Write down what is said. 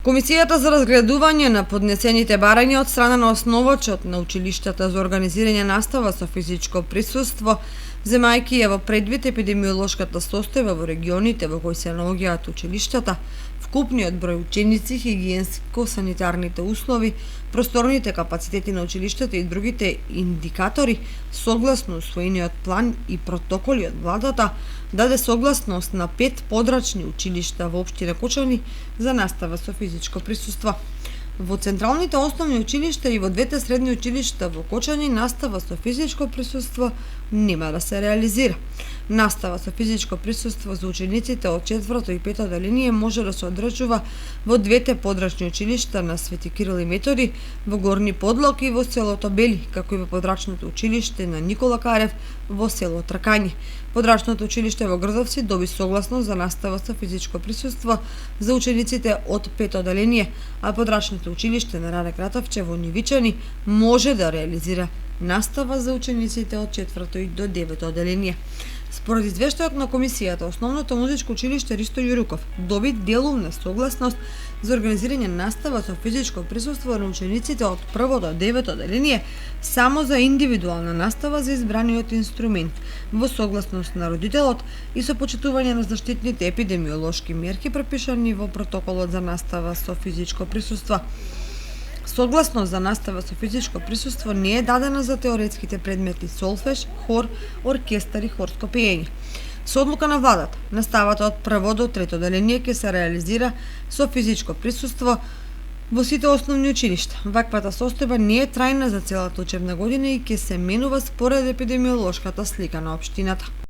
Комисијата за разгледување на поднесените барања од страна на основачот на училиштата за организирање настава со физичко присуство, земајќи ја во предвид епидемиолошката состојба во регионите во кои се наоѓаат училиштата, вкупниот број ученици, хигиенско-санитарните услови, просторните капацитети на училиштата и другите индикатори, согласно усвоениот план и протоколи од владата, даде согласност на 5 подрачни училишта во општина Кочани за настава со физичко присуство. Во централните основни училишта и во двете средни училишта во Кочани настава со физичко присуство нема да се реализира. Настава со физичко присуство за учениците од 4 и 5 одделение може да се одржува во двете подрачни училишта на Свети Кирил и Методи, во Горни Подлог и во селото Бели, како и во подрачното училиште на Никола Карев во село Тракање. Подрачното училиште во Грдовци доби согласност за настава со физичко присуство за учениците од 5 одделение, а подрачното училиште на Раде Кратовче во Нивичани може да реализира настава за учениците од 4 и до 9 одделение. Според извештајот на комисијата, основното музичко училиште Ристо Јуруков доби делумна согласност за организирање настава со физичко присуство на учениците од 1 до 9 одделение само за индивидуална настава за избраниот инструмент, во согласност на родителот и со почитување на заштитните епидемиолошки мерки пропишани во протоколот за настава со физичко присуство. Согласност за настава со физичко присуство не е дадена за теоретските предмети солфеж, хор, оркестар и хорско пеење. Со одлука на владата, наставата од 1 до 3 одделение ќе се реализира со физичко присуство во сите основни училишта. Ваквата состојба не е трајна за целата учебна година и ќе се менува според епидемиолошката слика на општината.